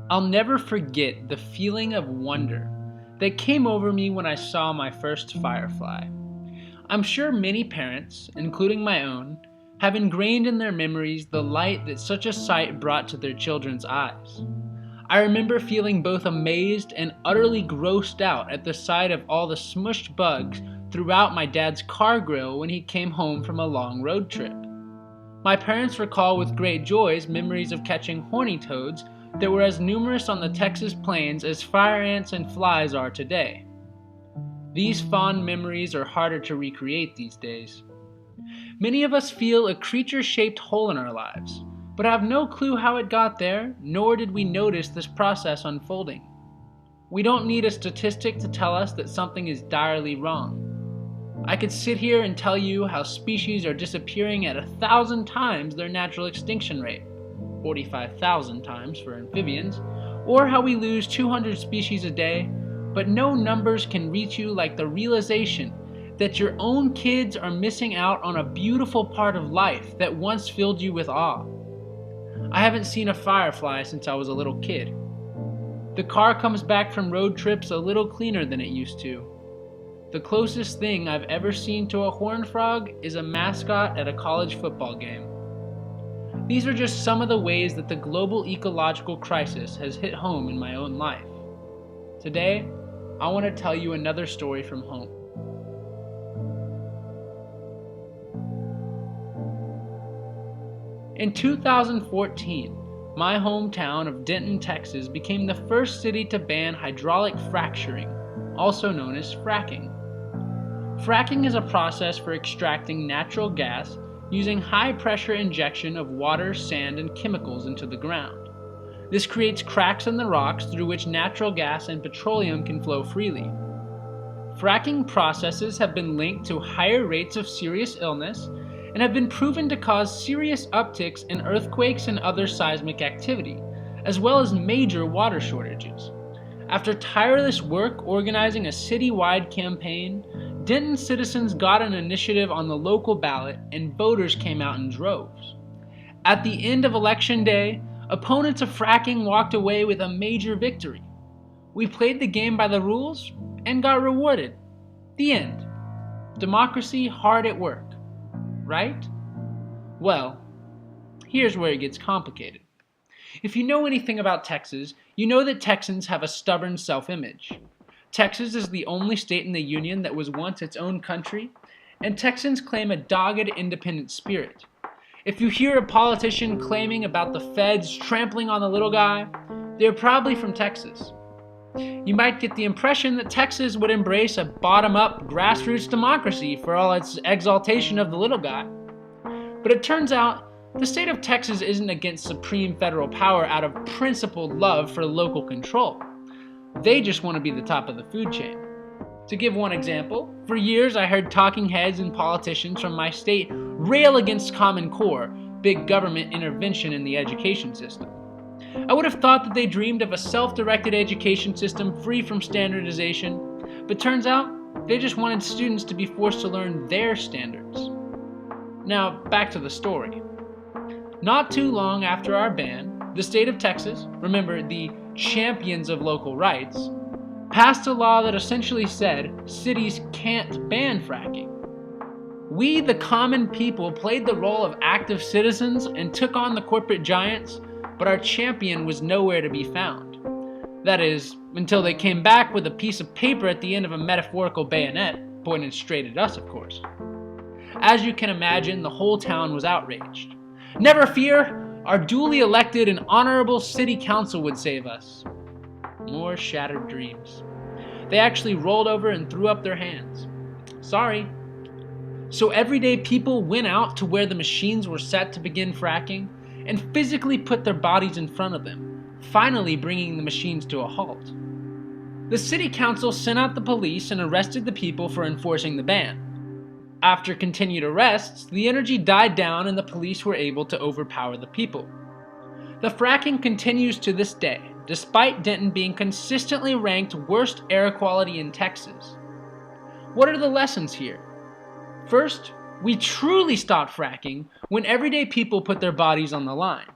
I'll never forget the feeling of wonder that came over me when I saw my first firefly. I'm sure many parents, including my own, have ingrained in their memories the light that such a sight brought to their children's eyes. I remember feeling both amazed and utterly grossed out at the sight of all the smushed bugs throughout my dad's car grill when he came home from a long road trip. My parents recall with great joys memories of catching horny toads that were as numerous on the Texas plains as fire ants and flies are today. These fond memories are harder to recreate these days. Many of us feel a creature-shaped hole in our lives, but have no clue how it got there, nor did we notice this process unfolding. We don't need a statistic to tell us that something is direly wrong. I could sit here and tell you how species are disappearing at 1,000 times their natural extinction rate, 45,000 times for amphibians, or how we lose 200 species a day, but no numbers can reach you like the realization that your own kids are missing out on a beautiful part of life that once filled you with awe. I haven't seen a firefly since I was a little kid. The car comes back from road trips a little cleaner than it used to. The closest thing I've ever seen to a horned frog is a mascot at a college football game. These are just some of the ways that the global ecological crisis has hit home in my own life. Today, I want to tell you another story from home. In 2014, my hometown of Denton, Texas became the first city to ban hydraulic fracturing, also known as fracking. Fracking is a process for extracting natural gas using high-pressure injection of water, sand, and chemicals into the ground. This creates cracks in the rocks through which natural gas and petroleum can flow freely. Fracking processes have been linked to higher rates of serious illness and have been proven to cause serious upticks in earthquakes and other seismic activity, as well as major water shortages. After tireless work organizing a citywide campaign, Denton citizens got an initiative on the local ballot and voters came out in droves. At the end of Election Day, opponents of fracking walked away with a major victory. We played the game by the rules and got rewarded. The end. Democracy hard at work, right? Well, here's where it gets complicated. If you know anything about Texas, you know that Texans have a stubborn self-image. Texas is the only state in the Union that was once its own country, and Texans claim a dogged independent spirit. If you hear a politician claiming about the feds trampling on the little guy, they're probably from Texas. You might get the impression that Texas would embrace a bottom-up grassroots democracy for all its exaltation of the little guy. But it turns out the state of Texas isn't against supreme federal power out of principled love for local control. They just want to be the top of the food chain. To give one example, for years I heard talking heads and politicians from my state rail against Common Core, big government intervention in the education system. I would have thought that they dreamed of a self-directed education system free from standardization, but turns out they just wanted students to be forced to learn their standards. Now, back to the story. Not too long after our ban, the state of Texas, remember the champions of local rights, passed a law that essentially said cities can't ban fracking. We, the common people, played the role of active citizens and took on the corporate giants, but our champion was nowhere to be found. That is, until they came back with a piece of paper at the end of a metaphorical bayonet, pointed straight at us, of course. As you can imagine, the whole town was outraged. Never fear! Our duly elected and honorable city council would save us. More shattered dreams. They actually rolled over and threw up their hands. Sorry. So everyday people went out to where the machines were set to begin fracking and physically put their bodies in front of them, finally bringing the machines to a halt. The city council sent out the police and arrested the people for enforcing the ban. After continued arrests, the energy died down and the police were able to overpower the people. The fracking continues to this day, despite Denton being consistently ranked worst air quality in Texas. What are the lessons here? First, we truly stopped fracking when everyday people put their bodies on the line.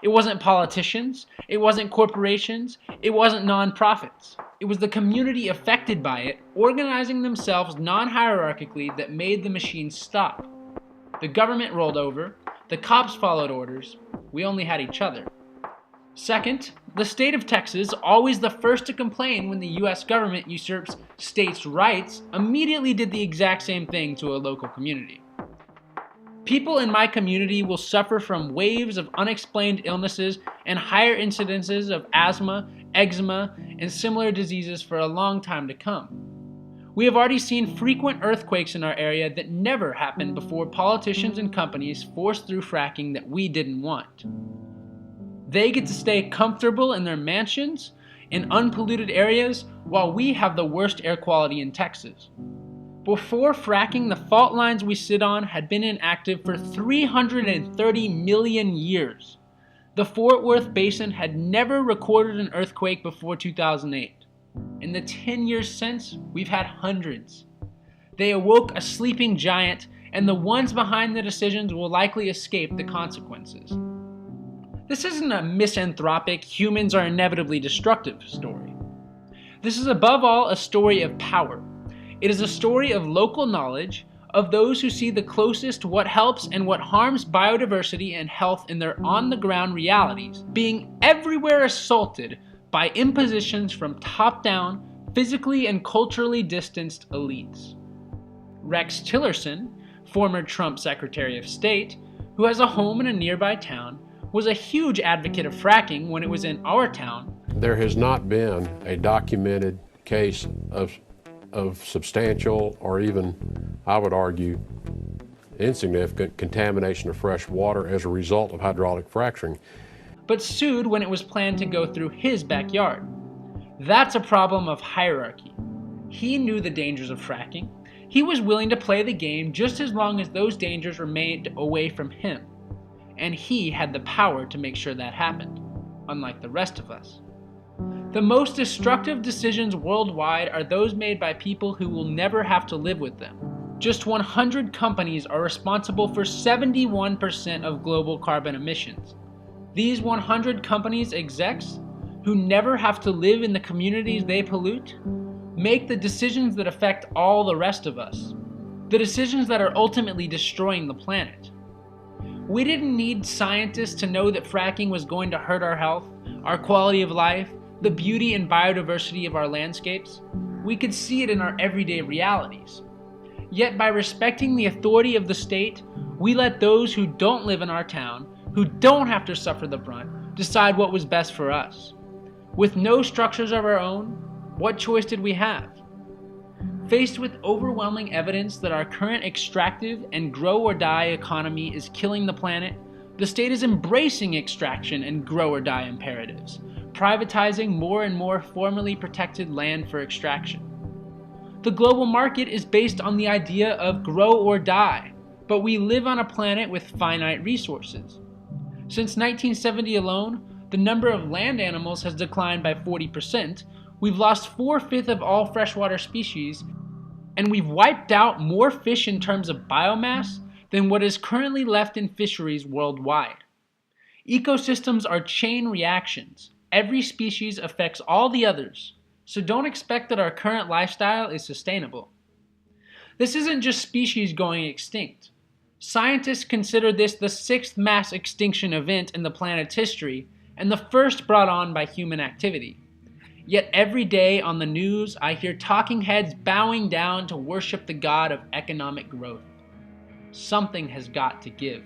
It wasn't politicians, it wasn't corporations, it wasn't nonprofits. It was the community affected by it, organizing themselves non-hierarchically, that made the machine stop. The government rolled over, the cops followed orders, we only had each other. Second, the state of Texas, always the first to complain when the US government usurps states' rights, immediately did the exact same thing to a local community. People in my community will suffer from waves of unexplained illnesses and higher incidences of asthma, eczema, and similar diseases for a long time to come. We have already seen frequent earthquakes in our area that never happened before politicians and companies forced through fracking that we didn't want. They get to stay comfortable in their mansions in unpolluted areas while we have the worst air quality in Texas. Before fracking, the fault lines we sit on had been inactive for 330 million years. The Fort Worth Basin had never recorded an earthquake before 2008. In the 10 years since, we've had hundreds. They awoke a sleeping giant, and the ones behind the decisions will likely escape the consequences. This isn't a misanthropic, humans are inevitably destructive story. This is above all a story of power. It is a story of local knowledge, of those who see the closest what helps and what harms biodiversity and health in their on-the-ground realities, being everywhere assaulted by impositions from top-down, physically and culturally distanced elites. Rex Tillerson, former Trump Secretary of State, who has a home in a nearby town, was a huge advocate of fracking when it was in our town. There has not been a documented case of substantial, or even, I would argue, insignificant contamination of fresh water as a result of hydraulic fracturing. But sued when it was planned to go through his backyard. That's a problem of hierarchy. He knew the dangers of fracking. He was willing to play the game just as long as those dangers remained away from him. And he had the power to make sure that happened, unlike the rest of us. The most destructive decisions worldwide are those made by people who will never have to live with them. Just 100 companies are responsible for 71% of global carbon emissions. These 100 companies' execs, who never have to live in the communities they pollute, make the decisions that affect all the rest of us, the decisions that are ultimately destroying the planet. We didn't need scientists to know that fracking was going to hurt our health, our quality of life, the beauty and biodiversity of our landscapes. We could see it in our everyday realities. Yet by respecting the authority of the state, we let those who don't live in our town, who don't have to suffer the brunt, decide what was best for us. With no structures of our own, what choice did we have? Faced with overwhelming evidence that our current extractive and grow-or-die economy is killing the planet, the state is embracing extraction and grow-or-die imperatives, privatizing more and more formerly protected land for extraction. The global market is based on the idea of grow or die, but we live on a planet with finite resources. Since 1970 alone, the number of land animals has declined by 40%, we've lost 4/5 of all freshwater species, and we've wiped out more fish in terms of biomass than what is currently left in fisheries worldwide. Ecosystems are chain reactions. Every species affects all the others, so don't expect that our current lifestyle is sustainable. This isn't just species going extinct. Scientists consider this the 6th mass extinction event in the planet's history, and the first brought on by human activity. Yet every day on the news, I hear talking heads bowing down to worship the god of economic growth. Something has got to give.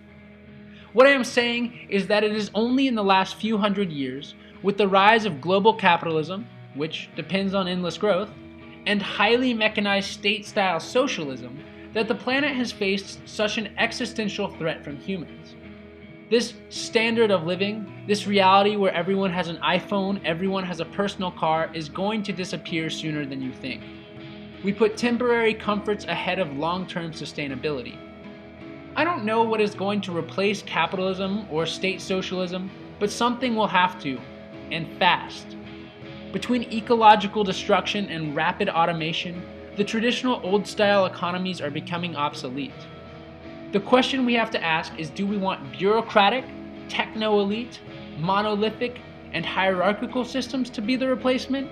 What I am saying is that it is only in the last few hundred years, with the rise of global capitalism, which depends on endless growth, and highly mechanized state-style socialism, that the planet has faced such an existential threat from humans. This standard of living, this reality where everyone has an iPhone, everyone has a personal car, is going to disappear sooner than you think. We put temporary comforts ahead of long-term sustainability. I don't know what is going to replace capitalism or state socialism, but something will have to, and fast. Between ecological destruction and rapid automation, the traditional old-style economies are becoming obsolete. The question we have to ask is, do we want bureaucratic, techno-elite, monolithic, and hierarchical systems to be the replacement?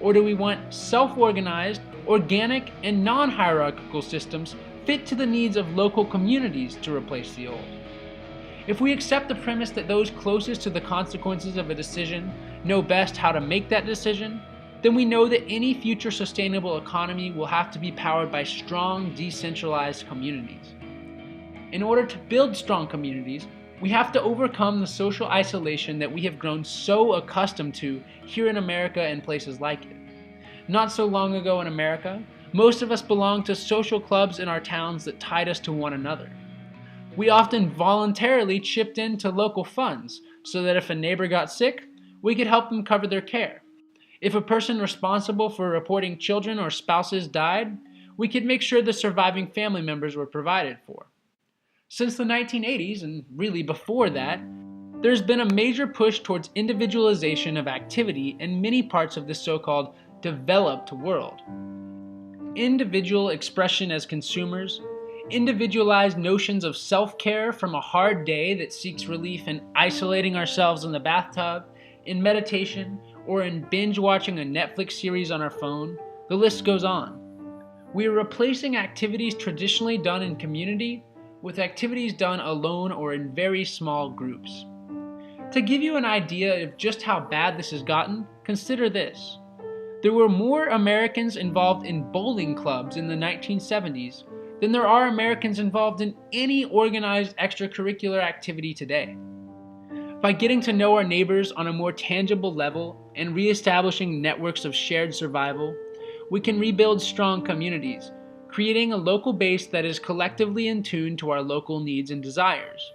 Or do we want self-organized, organic, and non-hierarchical systems fit to the needs of local communities to replace the old? If we accept the premise that those closest to the consequences of a decision know best how to make that decision, then we know that any future sustainable economy will have to be powered by strong, decentralized communities. In order to build strong communities, we have to overcome the social isolation that we have grown so accustomed to here in America and places like it. Not so long ago in America, most of us belonged to social clubs in our towns that tied us to one another. We often voluntarily chipped into local funds so that if a neighbor got sick, we could help them cover their care. If a person responsible for reporting children or spouses died, we could make sure the surviving family members were provided for. Since the 1980s, and really before that, there's been a major push towards individualization of activity in many parts of the so-called developed world. Individual expression as consumers, individualized notions of self-care from a hard day that seeks relief in isolating ourselves in the bathtub, in meditation, or in binge watching a Netflix series on our phone, the list goes on. We are replacing activities traditionally done in community with activities done alone or in very small groups. To give you an idea of just how bad this has gotten, consider this. There were more Americans involved in bowling clubs in the 1970s than there are Americans involved in any organized extracurricular activity today. By getting to know our neighbors on a more tangible level and reestablishing networks of shared survival, we can rebuild strong communities, creating a local base that is collectively in tune to our local needs and desires.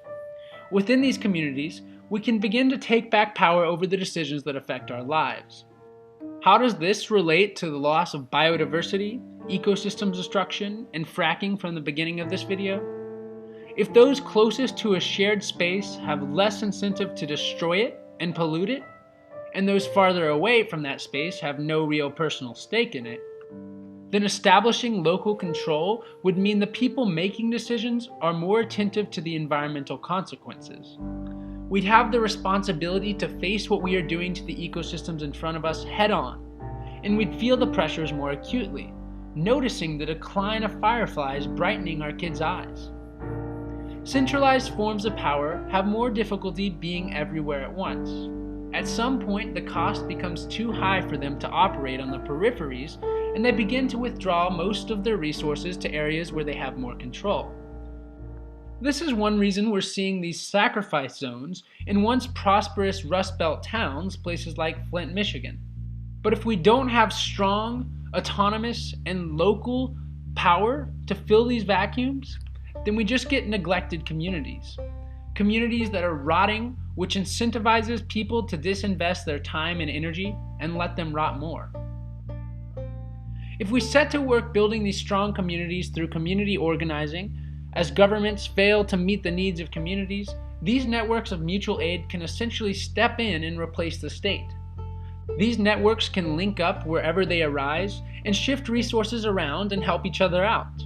Within these communities, we can begin to take back power over the decisions that affect our lives. How does this relate to the loss of biodiversity, ecosystem destruction, and fracking from the beginning of this video? If those closest to a shared space have less incentive to destroy it and pollute it, and those farther away from that space have no real personal stake in it, then establishing local control would mean the people making decisions are more attentive to the environmental consequences. We'd have the responsibility to face what we are doing to the ecosystems in front of us head on, and we'd feel the pressures more acutely, noticing the decline of fireflies brightening our kids' eyes. Centralized forms of power have more difficulty being everywhere at once. At some point, the cost becomes too high for them to operate on the peripheries, and they begin to withdraw most of their resources to areas where they have more control. This is one reason we're seeing these sacrifice zones in once prosperous Rust Belt towns, places like Flint, Michigan. But if we don't have strong, autonomous, and local power to fill these vacuums, then we just get neglected communities. Communities that are rotting, which incentivizes people to disinvest their time and energy and let them rot more. If we set to work building these strong communities through community organizing, as governments fail to meet the needs of communities, these networks of mutual aid can essentially step in and replace the state. These networks can link up wherever they arise and shift resources around and help each other out.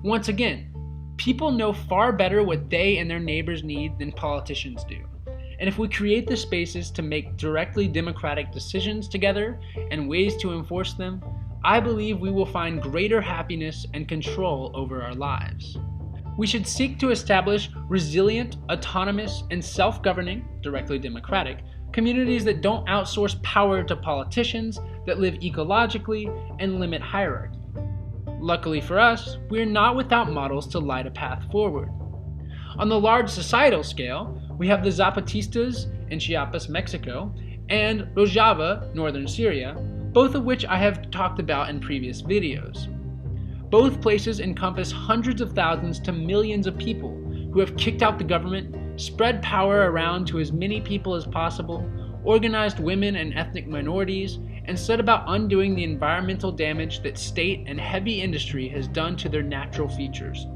Once again, people know far better what they and their neighbors need than politicians do. And if we create the spaces to make directly democratic decisions together and ways to enforce them, I believe we will find greater happiness and control over our lives. We should seek to establish resilient, autonomous, and self-governing, directly democratic, communities that don't outsource power to politicians, that live ecologically, and limit hierarchy. Luckily for us, we're not without models to light a path forward. On the large societal scale, we have the Zapatistas in Chiapas, Mexico, and Rojava, northern Syria, both of which I have talked about in previous videos. Both places encompass hundreds of thousands to millions of people who have kicked out the government, spread power around to as many people as possible, organized women and ethnic minorities, and set about undoing the environmental damage that state and heavy industry has done to their natural features,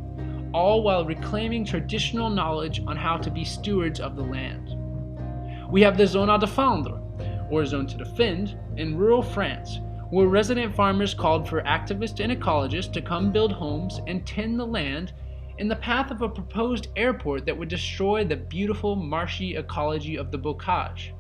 all while reclaiming traditional knowledge on how to be stewards of the land. We have the Zone à défendre, or Zone to Defend, in rural France, where resident farmers called for activists and ecologists to come build homes and tend the land in the path of a proposed airport that would destroy the beautiful marshy ecology of the bocage.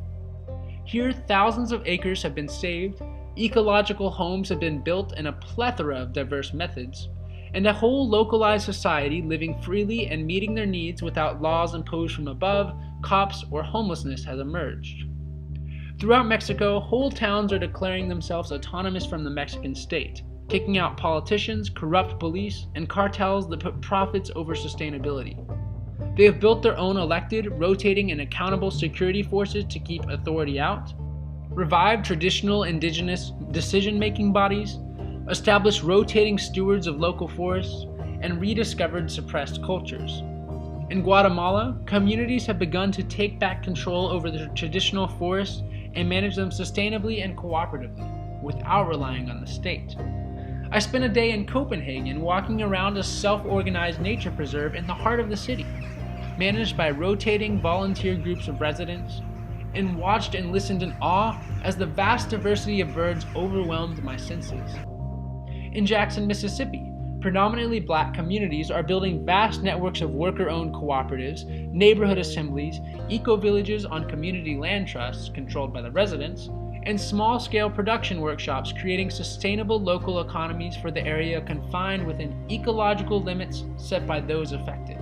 Here, thousands of acres have been saved, ecological homes have been built in a plethora of diverse methods, and a whole localized society living freely and meeting their needs without laws imposed from above, cops, or homelessness has emerged. Throughout Mexico, whole towns are declaring themselves autonomous from the Mexican state, kicking out politicians, corrupt police, and cartels that put profits over sustainability. They have built their own elected, rotating, and accountable security forces to keep authority out, revived traditional indigenous decision-making bodies, established rotating stewards of local forests, and rediscovered suppressed cultures. In Guatemala, communities have begun to take back control over their traditional forests and manage them sustainably and cooperatively, without relying on the state. I spent a day in Copenhagen walking around a self-organized nature preserve in the heart of the city, managed by rotating volunteer groups of residents, and watched and listened in awe as the vast diversity of birds overwhelmed my senses. In Jackson, Mississippi, predominantly black communities are building vast networks of worker-owned cooperatives, neighborhood assemblies, eco-villages on community land trusts controlled by the residents, and small-scale production workshops creating sustainable local economies for the area confined within ecological limits set by those affected.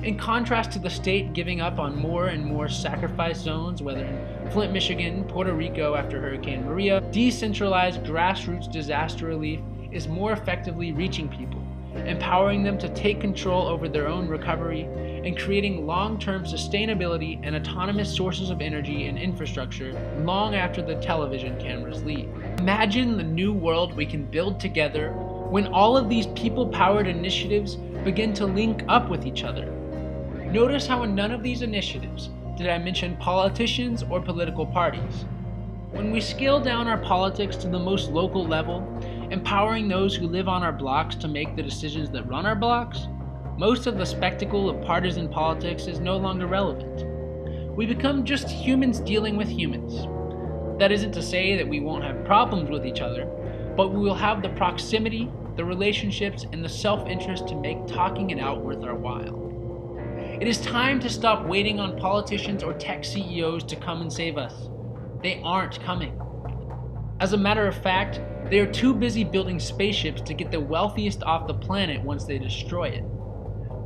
In contrast to the state giving up on more and more sacrifice zones, whether in Flint, Michigan, Puerto Rico after Hurricane Maria, decentralized grassroots disaster relief is more effectively reaching people, empowering them to take control over their own recovery, and creating long-term sustainability and autonomous sources of energy and infrastructure long after the television cameras leave. Imagine the new world we can build together when all of these people-powered initiatives begin to link up with each other. Notice how in none of these initiatives did I mention politicians or political parties. When we scale down our politics to the most local level, empowering those who live on our blocks to make the decisions that run our blocks, most of the spectacle of partisan politics is no longer relevant. We become just humans dealing with humans. That isn't to say that we won't have problems with each other, but we will have the proximity, the relationships, and the self-interest to make talking it out worth our while. It is time to stop waiting on politicians or tech CEOs to come and save us. They aren't coming. As a matter of fact, they are too busy building spaceships to get the wealthiest off the planet once they destroy it.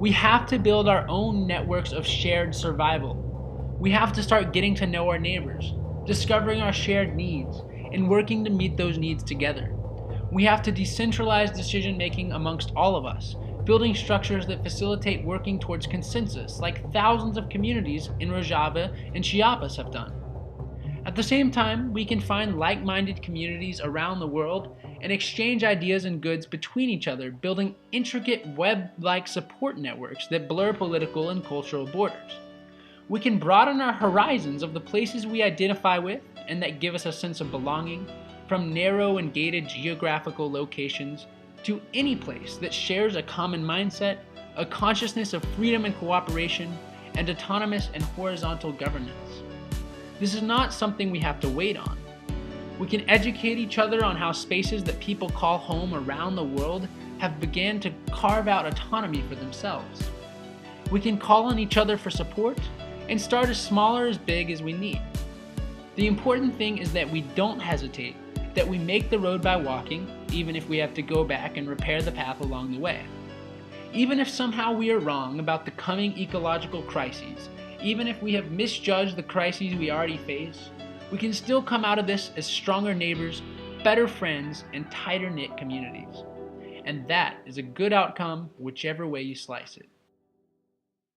We have to build our own networks of shared survival. We have to start getting to know our neighbors, discovering our shared needs, and working to meet those needs together. We have to decentralize decision-making amongst all of us, building structures that facilitate working towards consensus like thousands of communities in Rojava and Chiapas have done. At the same time, we can find like-minded communities around the world and exchange ideas and goods between each other, building intricate web-like support networks that blur political and cultural borders. We can broaden our horizons of the places we identify with and that give us a sense of belonging, from narrow and gated geographical locations to any place that shares a common mindset, a consciousness of freedom and cooperation, and autonomous and horizontal governance. This is not something we have to wait on. We can educate each other on how spaces that people call home around the world have begun to carve out autonomy for themselves. We can call on each other for support and start as small or as big as we need. The important thing is that we don't hesitate, that we make the road by walking, even if we have to go back and repair the path along the way. Even if somehow we are wrong about the coming ecological crises, even if we have misjudged the crises we already face, we can still come out of this as stronger neighbors, better friends, and tighter-knit communities. And that is a good outcome whichever way you slice it.